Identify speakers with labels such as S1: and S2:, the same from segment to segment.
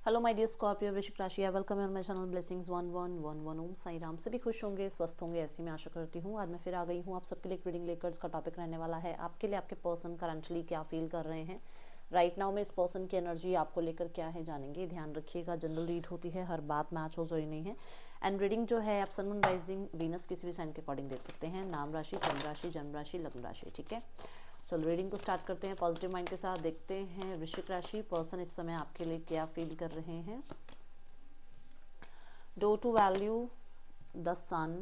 S1: Hello my dear Scorpio, वृश्चिक राशि, welcome on my channel blessings 1111 ओम साई राम। सभी खुश होंगे, स्वस्थ होंगे, ऐसी मैं आशा करती हूँ। आज मैं फिर आ गई हूँ आप सबके लिए एक रीडिंग लेकर। इसका टॉपिक रहने वाला है आपके लिए आपके पर्सन करंटली क्या फील कर रहे हैं राइट नाउ में। इस पर्सन की एनर्जी आपको लेकर क्या है जानेंगे। ध्यान रखिएगा, जनरल रीड होती है, हर बात मैच हो जरूरी नहीं है। एंड रीडिंग जो है आप सन मून राइजिंग वीनस किसी भी साइन के अकॉर्डिंग देख सकते हैं। नाम राशि, चंद्र राशि, जन्म राशि, लग्न राशि। ठीक है, चलो रीडिंग को स्टार्ट करते हैं पॉजिटिव माइंड के साथ। देखते हैं वृश्चिक राशि पर्सन इस समय आपके लिए क्या फील कर रहे हैं। Do to value the sun,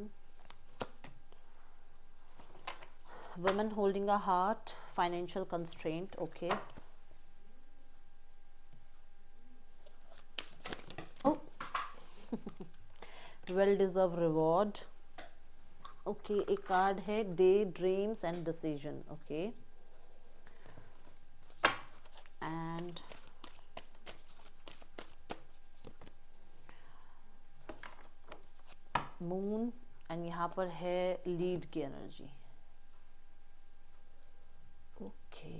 S1: women holding a heart, financial constraint. Okay. Oh, well deserved reward. Okay, एक कार्ड है day dreams and decision. Okay, and moon, and यहाँ पर है लीड की energy. Okay,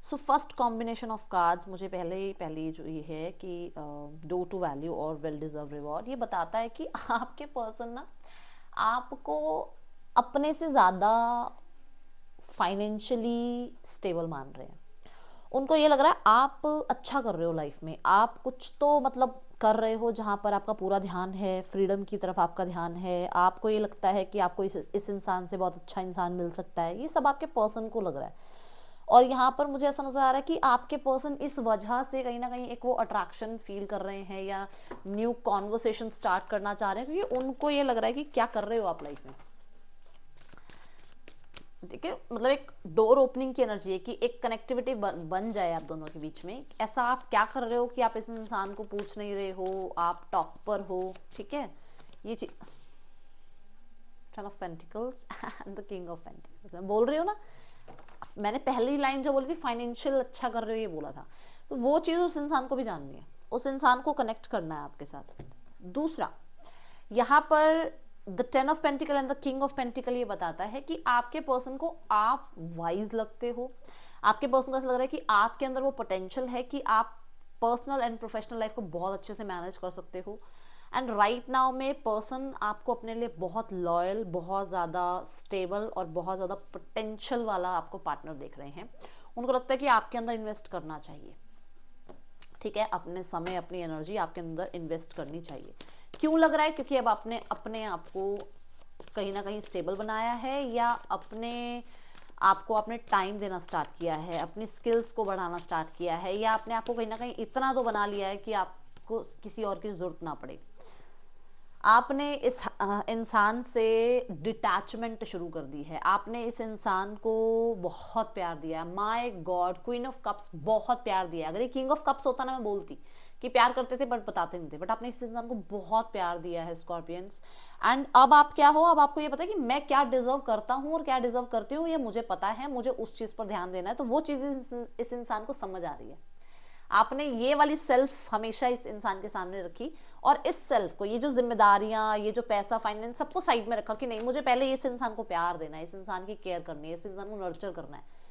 S1: so first combination of cards मुझे पहले जो ये है कि डो टू वैल्यू और वेल डिजर्व रिवॉर्ड, ये बताता है कि आपके पर्सन ना आपको अपने से ज़्यादा फाइनेंशियली स्टेबल मान रहे हैं। उनको ये लग रहा है आप अच्छा कर रहे हो लाइफ में, आप कुछ तो मतलब कर रहे हो जहाँ पर आपका पूरा ध्यान है, फ्रीडम की तरफ आपका ध्यान है। आपको ये लगता है कि आपको इस इंसान से बहुत अच्छा इंसान मिल सकता है। ये सब आपके पर्सन को लग रहा है। और यहाँ पर मुझे ऐसा नजर आ रहा है कि आपके पर्सन इस वजह से कहीं ना कहीं एक वो अट्रैक्शन फील कर रहे हैं या न्यू कॉन्वर्सेशन स्टार्ट करना चाह रहे हैं, क्योंकि उनको ये लग रहा है कि क्या कर रहे हो आप लाइफ में। देखिए, मतलब एक डोर ओपनिंग की एनर्जी है कि एक कनेक्टिविटी बन जाए आप दोनों के बीच में। ऐसा आप क्या कर रहे हो कि आप इस इंसान को पूछ नहीं रहे हो, आप टॉप पर हो। ठीक है, ये चीज ten of pentacles and the king of pentacles मैं बोल रही हूँ ना। मैंने पहली लाइन जो बोली थी फाइनेंशियल अच्छा कर रहे हो, ये बोला था, तो वो चीज़ उस इंसान को भी जाननी है, उस इंसान को कनेक्ट करना है आपके साथ। दूसरा, यहाँ पर the ten of pentacle and the king of pentacle ये बताता है कि आपके पर्सन को आप वाइज लगते हो। आपके पर्सन को ऐसा लग रहा है कि आपके अंदर वो पोटेंशियल है कि आप पर्सनल एंड प्रोफेशनल लाइफ को बहुत अच्छे से मैनेज कर सकते हो। एंड राइट नाउ में पर्सन आपको अपने लिए बहुत लॉयल, बहुत ज़्यादा स्टेबल और बहुत ज़्यादा पोटेंशियल वाला आपको पार्टनर देख रहे हैं। उनको लगता है कि आपके अंदर इन्वेस्ट करना चाहिए। ठीक है, अपने समय, अपनी एनर्जी आपके अंदर इन्वेस्ट करनी चाहिए। क्यों लग रहा है? क्योंकि अब आपने अपने आप को कहीं ना कहीं स्टेबल बनाया है, या अपने आपको आपने टाइम देना स्टार्ट किया है, अपनी स्किल्स को बढ़ाना स्टार्ट किया है, या आपने आपको कहीं ना कहीं इतना तो बना लिया है कि आपको किसी और की जरूरत ना पड़े। आपने इस इंसान से डिटैचमेंट शुरू कर दी है। आपने इस इंसान को बहुत प्यार दिया है। My God, queen of cups, बहुत प्यार दिया है। अगर ये किंग ऑफ कप्स होता ना, मैं बोलती कि प्यार करते थे बट बताते नहीं थे, बट आपने इस इंसान को बहुत प्यार दिया है स्कॉर्पियंस। एंड अब आप क्या हो, अब आपको ये पता है कि मैं क्या डिजर्व करता हूँ और क्या डिजर्व करती हूँ, ये मुझे पता है, मुझे उस चीज़ पर ध्यान देना है। तो वो चीज़ इस इंसान को समझ आ रही है। आपने ये वाली सेल्फ हमेशा इस इंसान के सामने रखी, और इस सेल्फ को, ये जो जिम्मेदारियां, ये जो पैसा, फाइनेंस, सबको साइड में रखा कि नहीं, मुझे पहले इस इंसान को प्यार देना है, इस इंसान की केयर करनी है, इस इंसान को नर्चर करना है।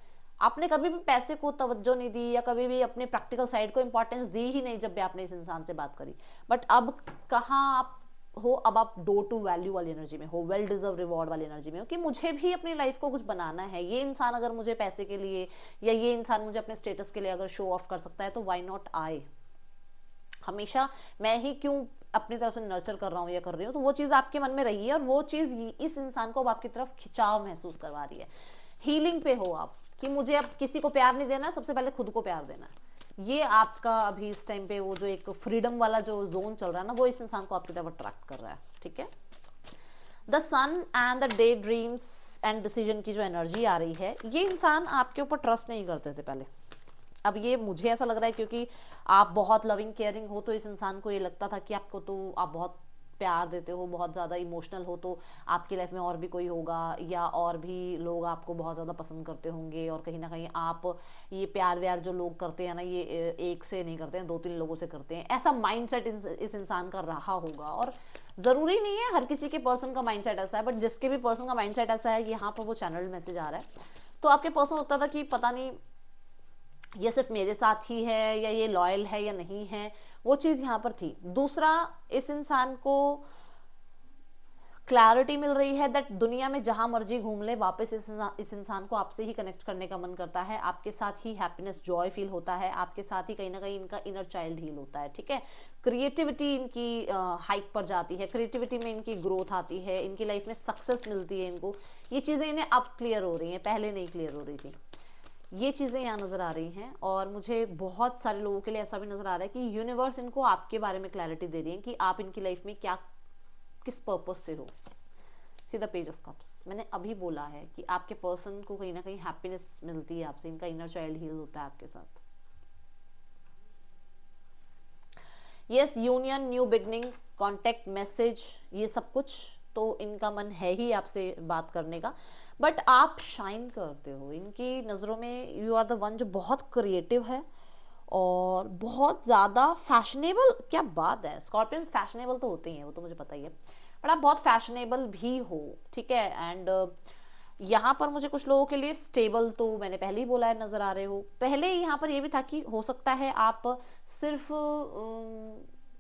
S1: आपने कभी भी पैसे को तवज्जो नहीं दी, या कभी भी अपने प्रैक्टिकल साइड को इंपॉर्टेंस दी ही नहीं जब भी आपने इस इंसान से बात करी। बट अब कहाँ आप हो, अब आप डो टू वैल्यू वाली एनर्जी में हो, वेल डिजर्व रिवॉर्ड वाली एनर्जी में हो, कि मुझे भी अपनी लाइफ को कुछ बनाना है। ये इंसान अगर मुझे पैसे के लिए, या ये इंसान मुझे अपने स्टेटस के लिए अगर शो ऑफ कर सकता है, तो व्हाई नॉट आई। हमेशा मैं ही क्यों अपनी तरफ से नर्चर कर रहा हूँ या कर रही हूँ। तो वो चीज़ आपके मन में रही है, और वो चीज़ इस इंसान को अब आपकी तरफ खिंचाव महसूस करवा रही है। हीलिंग पे हो आप कि मुझे अब किसी को प्यार नहीं देना, सबसे पहले खुद को प्यार देना है। ये आपका अभी इस टाइम पे वो जो एक फ्रीडम वाला जो जोन चल रहा है ना, वो इस इंसान को आपकी तरफ अट्रैक्ट कर रहा है। ठीक है, the sun and the day dreams and decision की जो एनर्जी आ रही है, ये इंसान आपके ऊपर ट्रस्ट नहीं करते थे पहले। अब ये मुझे ऐसा लग रहा है क्योंकि आप बहुत लविंग केयरिंग हो, तो इस इंसान को ये लगता था कि आपको तो आप बहुत प्यार देते हो, बहुत ज़्यादा इमोशनल हो, तो आपकी लाइफ में और भी कोई होगा, या और भी लोग आपको बहुत ज़्यादा पसंद करते होंगे। और कहीं ना कहीं आप ये प्यार व्यार जो लोग करते हैं ना, ये एक से नहीं करते हैं, दो तीन लोगों से करते हैं। ऐसा माइंडसेट इस इंसान का रहा होगा। और ज़रूरी नहीं है हर किसी के पर्सन का माइंडसेट ऐसा है, बट जिसके भी पर्सन का माइंडसेट ऐसा है, यहाँ पर वो चैनल मैसेज आ रहा है। तो आपके पर्सन होता था कि पता नहीं ये सिर्फ मेरे साथ ही है या ये लॉयल है या नहीं है, वो चीज़ यहाँ पर थी। दूसरा, इस इंसान को क्लैरिटी मिल रही है दैट दुनिया में जहां मर्जी घूम ले, वापस इस इंसान को आपसे ही कनेक्ट करने का मन करता है, आपके साथ ही हैप्पीनेस जॉय फील होता है, आपके साथ ही कहीं ना कहीं इनका इनर चाइल्ड हील होता है, ठीक है। क्रिएटिविटी इनकी हाइक पर जाती है, क्रिएटिविटी में इनकी ग्रोथ आती है, इनकी लाइफ में सक्सेस मिलती है इनको। ये चीज़ें इन्हें अब क्लियर हो रही हैं, पहले नहीं क्लियर हो रही थी। ये चीज़ें यहाँ नज़र आ रही हैं। और मुझे बहुत सारे लोगों के लिए ऐसा भी नज़र आ रहा है कि यूनिवर्स इनको आपके बारे में क्लैरिटी दे रही है कि आप इनकी लाइफ में क्या, किस पर्पस से हो। See the page of cups, मैंने अभी बोला है कि आपके पर्सन को कहीं ना कहीं हैप्पीनेस मिलती है आपसे, इनका इनर चाइल्ड हील होता है आपके साथ। Yes, union, new beginning, contact, message, ये सब कुछ तो इनका मन है ही आपसे बात करने का। बट आप शाइन करते हो इनकी नज़रों में, यू आर द वन जो बहुत क्रिएटिव है और बहुत ज़्यादा फैशनेबल। क्या बात है, स्कॉर्पियंस फैशनेबल तो होते ही हैं, वो तो मुझे पता ही है, बट आप बहुत फैशनेबल भी हो, ठीक है। एंड यहाँ पर मुझे कुछ लोगों के लिए स्टेबल, तो मैंने पहले ही बोला है, नज़र आ रहे हो। पहले यहाँ पर ये भी था कि हो सकता है आप सिर्फ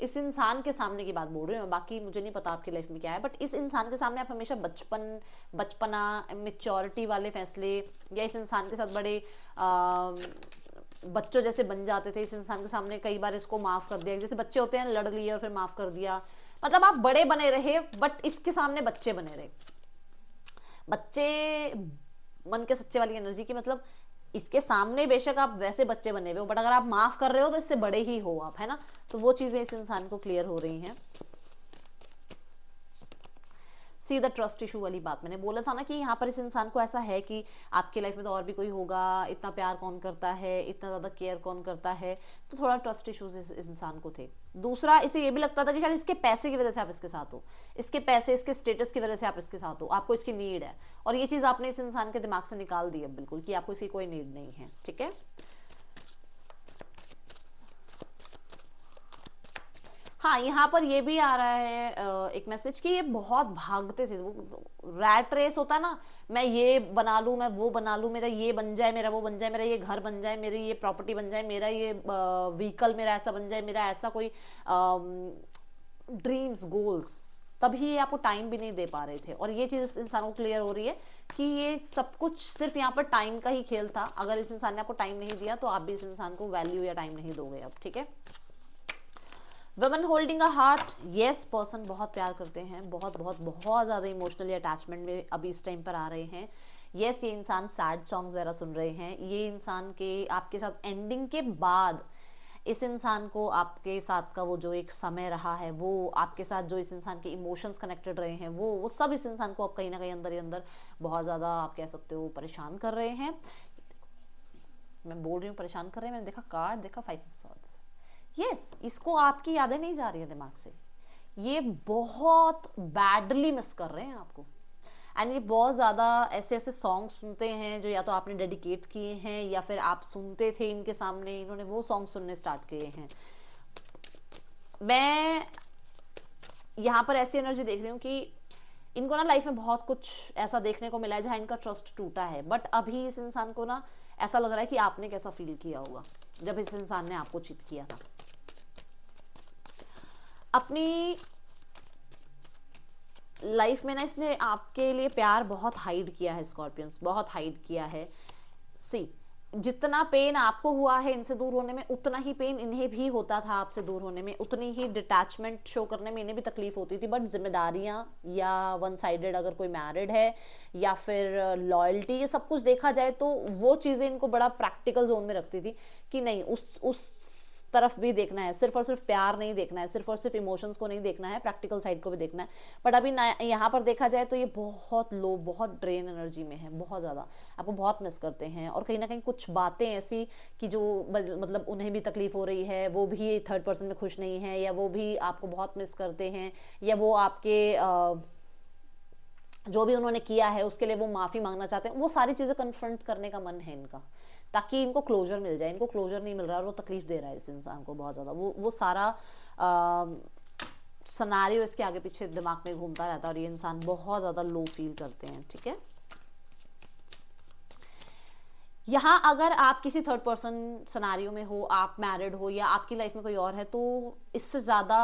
S1: इस इंसान के सामने की बात बोल रही हूँ, बाकी मुझे नहीं पता आपकी लाइफ में क्या है, बट इस इंसान के सामने आप हमेशा बचपना, मेच्योरिटी वाले फैसले, या इस इंसान के साथ बड़े बच्चों जैसे बन जाते थे। इस इंसान के सामने कई बार इसको माफ़ कर दिया, जैसे बच्चे होते हैं, लड़ लिए और फिर माफ़ कर दिया, मतलब आप बड़े बने रहे बट इसके सामने बच्चे बने रहे। बच्चे मन के सच्चे वाली एनर्जी की, मतलब इसके सामने बेशक आप वैसे बच्चे बने हुए हो, बट अगर आप माफ कर रहे हो तो इससे बड़े ही हो आप, है ना। तो वो चीजें इस इंसान को क्लियर हो रही हैं। सी द ट्रस्ट इशू वाली बात मैंने बोला था ना कि यहाँ पर इस इंसान को ऐसा है कि आपके लाइफ में तो और भी कोई होगा, इतना प्यार कौन करता है, इतना ज़्यादा केयर कौन करता है, तो थोड़ा ट्रस्ट इशूज इस इंसान को थे। दूसरा, इसे ये भी लगता था कि शायद इसके पैसे की वजह से आप इसके साथ हो, इसके पैसे, इसके स्टेटस की वजह से आप इसके साथ हो, आपको इसकी नीड है, और ये चीज़ आपने इस इंसान के दिमाग से निकाल दी है बिल्कुल कि आपको इसकी कोई नीड नहीं है, ठीक है। हाँ, यहाँ पर ये भी आ रहा है एक मैसेज कि ये बहुत भागते थे, वो रैट रेस होता है ना, मैं ये बना लूँ, मैं वो बना लूँ, मेरा ये बन जाए, मेरा वो बन जाए, मेरा ये घर बन जाए, मेरी ये प्रॉपर्टी बन जाए, मेरा ये व्हीकल मेरा ऐसा बन जाए, मेरा ऐसा कोई ड्रीम्स, गोल्स, तभी ये आपको टाइम भी नहीं दे पा रहे थे। और ये चीज़ इस इंसान को क्लियर हो रही है कि ये सब कुछ सिर्फ यहाँ पर टाइम का ही खेल था। अगर इस इंसान ने आपको टाइम नहीं दिया तो आप भी इस इंसान को वैल्यू या टाइम नहीं दोगे अब, ठीक है। Woman holding a heart, yes, person बहुत प्यार करते हैं, बहुत बहुत बहुत ज़्यादा इमोशनली अटैचमेंट में अभी इस टाइम पर आ रहे हैं। येस, ये इंसान सैड सॉन्ग्स वगैरह सुन रहे हैं। ये इंसान के आपके साथ एंडिंग के बाद इस इंसान को आपके साथ का वो जो एक समय रहा है, वो आपके साथ जो इस इंसान के इमोशंस कनेक्टेड रहे हैं, वो सब इस इंसान को अब कहीं ना कहीं अंदर ही अंदर बहुत ज़्यादा, आप कह सकते हो, परेशान कर रहे हैं। मैं बोल रही हूँ परेशान कर रहे हैं, मैंने देखा कार्ड, देखा 5 ऑफ सॉर्ड्स। यस, इसको आपकी यादें नहीं जा रही है दिमाग से, ये बहुत बैडली मिस कर रहे हैं आपको। एंड ये बहुत ज़्यादा ऐसे ऐसे सॉन्ग सुनते हैं जो या तो आपने डेडिकेट किए हैं या फिर आप सुनते थे इनके सामने, इन्होंने वो सॉन्ग सुनने स्टार्ट किए हैं। मैं यहाँ पर ऐसी एनर्जी देख रही हूँ कि इनको ना लाइफ में बहुत कुछ ऐसा देखने को मिला है जहाँ इनका ट्रस्ट टूटा है, बट अभी इस इंसान को ना ऐसा लग रहा है कि आपने कैसा फील किया होगा जब इस इंसान ने आपको चीट किया था। अपनी लाइफ में ना इसने आपके लिए प्यार बहुत हाइड किया है, स्कॉर्पियंस, बहुत हाइड किया है। सी, जितना पेन आपको हुआ है इनसे दूर होने में, उतना ही पेन इन्हें भी होता था आपसे दूर होने में, उतनी ही डिटैचमेंट शो करने में इन्हें भी तकलीफ होती थी। बट जिम्मेदारियां या वन साइडेड अगर कोई मैरिड है या फिर लॉयल्टी, ये सब कुछ देखा जाए तो वो चीज़ें इनको बड़ा प्रैक्टिकल जोन में रखती थी कि नहीं, उस तरफ भी देखना है, सिर्फ और सिर्फ प्यार नहीं देखना है, सिर्फ और सिर्फ इमोशंस को नहीं देखना है, प्रैक्टिकल साइड को भी देखना है। बट अभी यहाँ पर देखा जाए तो ये बहुत लो, बहुत ड्रेन एनर्जी में है, बहुत ज़्यादा आपको बहुत मिस करते हैं। और कहीं ना कहीं कुछ बातें ऐसी कि जो मतलब उन्हें भी तकलीफ हो रही है, वो भी थर्ड पर्सन में खुश नहीं है, या वो भी आपको बहुत मिस करते हैं, या वो आपके जो भी उन्होंने किया है उसके लिए वो माफ़ी मांगना चाहते हैं। वो सारी चीज़ें कन्फ्रंट करने का मन है इनका, ताकि इनको क्लोजर मिल जाए। इनको क्लोजर नहीं मिल रहा और वो तकलीफ दे रहा है इस इंसान को बहुत ज़्यादा। वो सारा सिनेरियो इसके आगे पीछे दिमाग में घूमता रहता है और ये इंसान बहुत ज़्यादा लो फील करते हैं, ठीक है। यहाँ अगर आप किसी थर्ड पर्सन सिनेरियो में हो, आप मैरिड हो या आपकी लाइफ में कोई और है, तो इससे ज़्यादा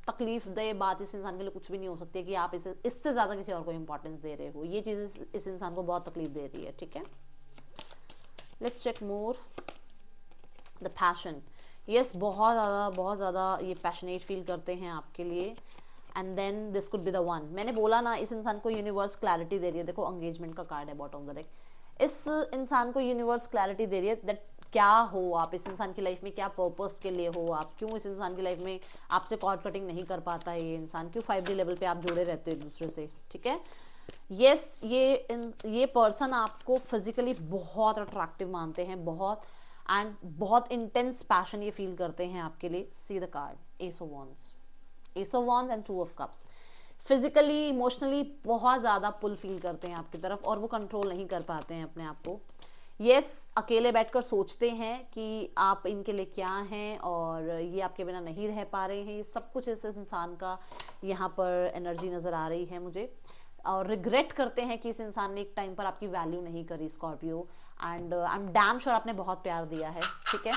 S1: तकलीफ दे बात इस इंसान के लिए कुछ भी नहीं हो सकती है कि आप इससे ज़्यादा किसी और को इंपॉर्टेंस दे रहे हो। ये चीज़ इस इंसान को बहुत तकलीफ दे रही है, ठीक है। Let's check more the passion. Yes, बहुत ज़्यादा ये पैशनेट फील करते हैं आपके लिए। And then this could be the one. मैंने बोला ना, इस इंसान को यूनिवर्स क्लैरिटी दे रही है। देखो एंगेजमेंट का कार्ड है बॉटम ऑफ द डेक। इस इंसान को यूनिवर्स क्लैरिटी दे रही है दैट क्या हो आप इस इंसान की लाइफ में, क्या पर्पस के लिए हो आप, क्यों इस इंसान की लाइफ में आपसे कॉर्ड कटिंग नहीं कर पाता है ये इंसान, क्यों 5D लेवल पे आप जुड़े रहते हो एक दूसरे से, ठीक है। यस, ये पर्सन आपको फिजिकली बहुत अट्रैक्टिव मानते हैं, बहुत इंटेंस पैशन ये फील करते हैं आपके लिए। See the card S of wands and 2 of cups. Physically emotionally बहुत ज़्यादा पुल फील करते हैं आपकी तरफ और वो कंट्रोल नहीं कर पाते हैं अपने आप को। यस, अकेले बैठकर सोचते हैं कि आप इनके लिए क्या हैं और ये आपके बिना नहीं रह पा रहे हैं। ये सब कुछ इस इंसान का यहाँ पर एनर्जी नज़र आ रही है मुझे। और रिग्रेट करते हैं कि इस इंसान ने एक टाइम पर आपकी वैल्यू नहीं करी Scorpio. And I am damn sure आपने बहुत प्यार दिया है, ठीक है।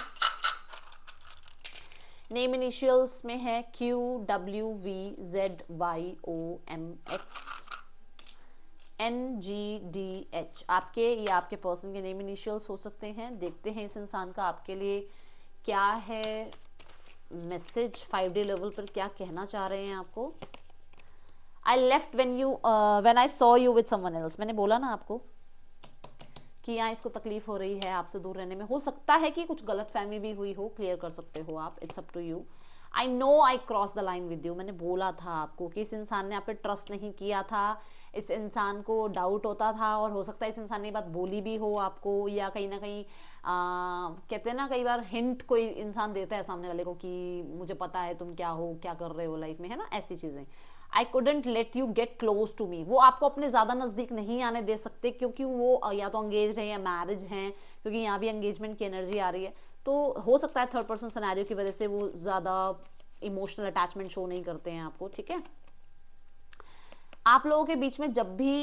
S1: नेम इनिशियल्स में है QWVZYOMX NGDH। आपके या आपके पर्सन के नेम इनिशियल्स हो सकते हैं। देखते हैं इस इंसान का आपके लिए क्या है मैसेज, 5D लेवल पर क्या कहना चाह रहे हैं आपको। I left when I saw you with someone else। मैंने बोला ना आपको कि यहाँ इसको तकलीफ हो रही है आपसे दूर रहने में। हो सकता है कि कुछ गलत फहमी भी हुई हो, क्लियर कर सकते हो आप, it's up to you. I know I cross the line with you. मैंने बोला था आपको कि इस इंसान ने आप पे ट्रस्ट नहीं किया था, इस इंसान को डाउट होता था और हो सकता है इस इंसान ने बात बोली भी हो आपको, या कहीं ना कहीं कहते हैं ना कई बार हिंट कोई इंसान देता है सामने वाले को कि मुझे पता है तुम क्या हो, क्या कर रहे हो लाइफ में, है ना, ऐसी चीज़ें। आई couldn't let you get close to me। वो आपको अपने ज़्यादा नज़दीक नहीं आने दे सकते क्योंकि वो या तो एंगेज है या मैरिज हैं, क्योंकि यहाँ भी एंगेजमेंट की एनर्जी आ रही है। तो हो सकता है थर्ड पर्सन सिनेरियो की वजह से वो ज़्यादा इमोशनल अटैचमेंट शो नहीं करते हैं आपको, ठीक है। आप लोगों के बीच में जब भी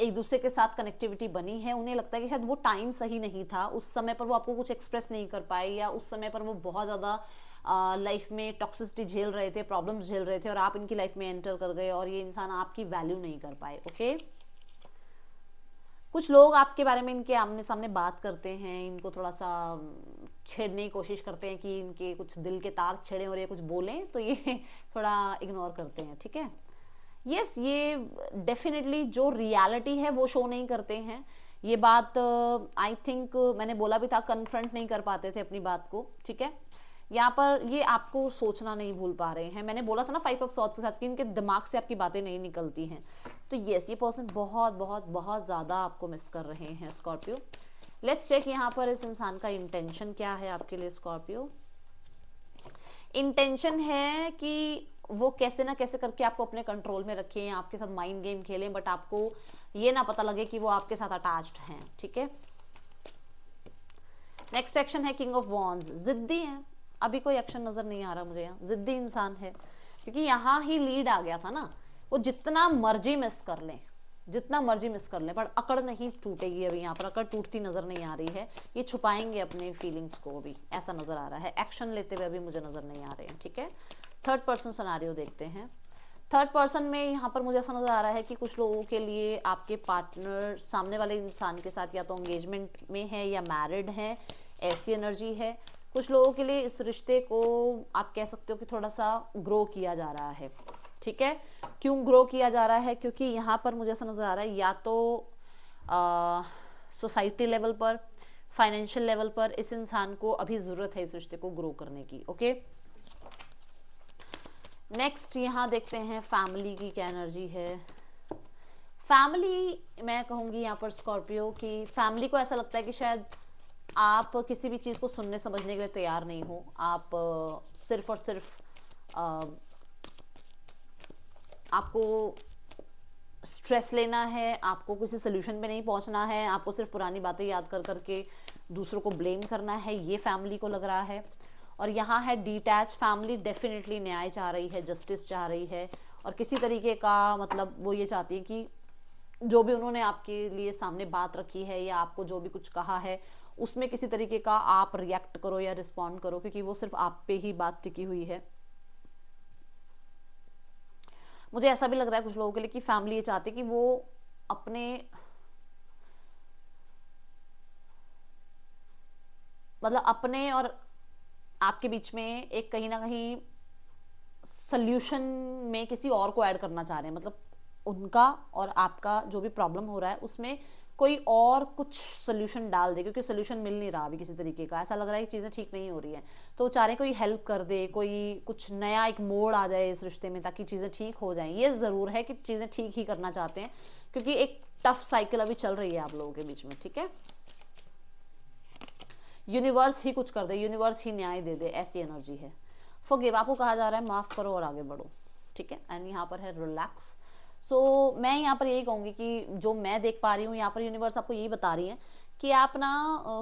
S1: एक दूसरे के साथ कनेक्टिविटी बनी है, उन्हें लगता है कि शायद वो टाइम सही नहीं था, उस समय पर वो आपको कुछ एक्सप्रेस नहीं कर पाए, या उस समय पर वो बहुत ज़्यादा लाइफ में टॉक्सिसिटी झेल रहे थे, प्रॉब्लम्स झेल रहे थे और आप इनकी लाइफ में एंटर कर गए और ये इंसान आपकी वैल्यू नहीं कर पाए, ओके। कुछ लोग आपके बारे में इनके आमने सामने बात करते हैं, इनको थोड़ा सा छेड़ने की कोशिश करते हैं कि इनके कुछ दिल के तार छेड़े और ये कुछ बोलें, तो ये थोड़ा इग्नोर करते हैं, ठीक है। यस, ये डेफिनेटली जो रियलिटी है वो शो नहीं करते हैं। ये बात आई थिंक मैंने बोला भी था, कन्फ्रंट नहीं कर पाते थे अपनी बात को, ठीक है। यहाँ पर ये आपको सोचना नहीं भूल पा रहे हैं। मैंने बोला था ना 5 ऑफ सॉर्ड्स के साथ कि इनके दिमाग से आपकी बातें नहीं निकलती हैं। तो यस, ये पर्सन बहुत बहुत बहुत ज़्यादा आपको मिस कर रहे हैं स्कॉर्पियो। लेट्स चेक यहाँ पर इस इंसान का इंटेंशन क्या है आपके लिए स्कॉर्पियो। इंटेंशन है कि वो कैसे ना कैसे करके आपको अपने कंट्रोल में रखें, आपके साथ माइंड गेम खेलें, बट आपको ये ना पता लगे कि वो आपके साथ अटैच्ड हैं, ठीक है। नेक्स्ट एक्शन है किंग ऑफ वॉन्ड्स। जिद्दी है, अभी कोई एक्शन नजर नहीं आ रहा मुझे यहाँ। जिद्दी इंसान है क्योंकि यहाँ ही लीड आ गया था ना। वो जितना मर्जी मिस कर लें, जितना मर्जी मिस कर लें, पर अकड़ नहीं टूटेगी। अभी यहाँ पर अकड़ टूटती नजर नहीं आ रही है। ये छुपाएंगे अपने फीलिंग्स को, अभी ऐसा नजर आ रहा है। एक्शन लेते हुए अभी मुझे नजर नहीं आ रहे हैं, ठीक है। थर्ड पर्सन सिनेरियो देखते हैं। थर्ड पर्सन में यहाँ पर मुझे ऐसा नजर आ रहा है कि कुछ लोगों के लिए आपके पार्टनर सामने वाले इंसान के साथ या तो एंगेजमेंट में है या मैरिड है, ऐसी एनर्जी है। कुछ लोगों के लिए इस रिश्ते को आप कह सकते हो कि थोड़ा सा ग्रो किया जा रहा है, ठीक है। क्यों ग्रो किया जा रहा है? क्योंकि यहाँ पर मुझे ऐसा नजर आ रहा है या तो सोसाइटी लेवल पर, फाइनेंशियल लेवल पर इस इंसान को अभी जरूरत है इस रिश्ते को ग्रो करने की, ओके। नेक्स्ट यहाँ देखते हैं फैमिली की क्या एनर्जी है। फैमिली, मैं कहूँगी यहाँ पर स्कॉर्पियो की फैमिली को ऐसा लगता है कि शायद आप किसी भी चीज़ को सुनने समझने के लिए तैयार नहीं हो। आप सिर्फ और सिर्फ आपको स्ट्रेस लेना है, आपको किसी सोल्यूशन पे नहीं पहुंचना है, आपको सिर्फ पुरानी बातें याद कर करके दूसरों को ब्लेम करना है, ये फैमिली को लग रहा है। और यहाँ है डिटैच फैमिली, डेफिनेटली न्याय चाह रही है, जस्टिस चाह रही है, और किसी तरीके का मतलब वो ये चाहती है कि जो भी उन्होंने आपके लिए सामने बात रखी है या आपको जो भी कुछ कहा है उसमें किसी तरीके का आप रिएक्ट करो या रिस्पॉन्ड करो, क्योंकि वो सिर्फ आप पे ही बात टिकी हुई है। मुझे ऐसा भी लग रहा है कुछ लोगों के लिए कि फैमिली ये चाहती है कि वो अपने मतलब अपने और आपके बीच में एक कहीं ना कहीं सल्यूशन में किसी और को ऐड करना चाह रहे हैं, मतलब उनका और आपका जो भी प्रॉब्लम हो रहा है उसमें कोई और कुछ सोल्यूशन डाल दे, क्योंकि सोल्यूशन मिल नहीं रहा अभी किसी तरीके का, ऐसा लग रहा है कि चीज़ें ठीक नहीं हो रही हैं। तो वो चाह रहे हैं कोई हेल्प कर दे, कोई कुछ नया एक मोड़ आ जाए इस रिश्ते में ताकि चीज़ें ठीक हो जाएं। ये ज़रूर है कि चीज़ें ठीक ही करना चाहते हैं, क्योंकि एक टफ साइकिल अभी चल रही है आप लोगों के बीच में, ठीक है। यूनिवर्स ही कुछ कर दे, यूनिवर्स ही न्याय दे दे, ऐसी एनर्जी है। फॉरगिव, आपको कहा जा रहा है माफ़ करो और आगे बढ़ो, ठीक है। एंड यहाँ पर है रिलैक्स। सो मैं यहाँ पर यही कहूँगी कि जो मैं देख पा रही हूँ यहाँ पर यूनिवर्स आपको यही बता रही है कि आप ना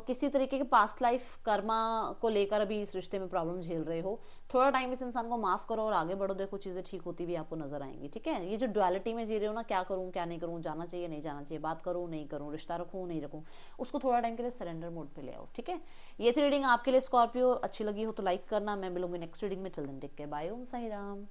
S1: किसी तरीके के पास्ट लाइफ कर्मा को लेकर अभी इस रिश्ते में प्रॉब्लम झेल रहे हो। थोड़ा टाइम इस इंसान को माफ़ करो और आगे बढ़ो, देखो चीज़ें ठीक होती भी आपको नजर आएंगी, ठीक है। ये जो डुअलिटी में जी रहे हो ना, क्या करूँ क्या नहीं करूँ, जाना चाहिए नहीं जाना चाहिए, बात करूँ नहीं करूँ, रिश्ता रखूँ नहीं रखूँ, उसको थोड़ा टाइम के लिए सरेंडर मोड पे ले आओ, ठीक है। ये थी रीडिंग आपके लिए स्कॉर्पियो। अच्छी लगी हो तो लाइक करना। मैं मिलूंगी नेक्स्ट रीडिंग में। चल दिन टेक केयर, बाय, ओम साई राम।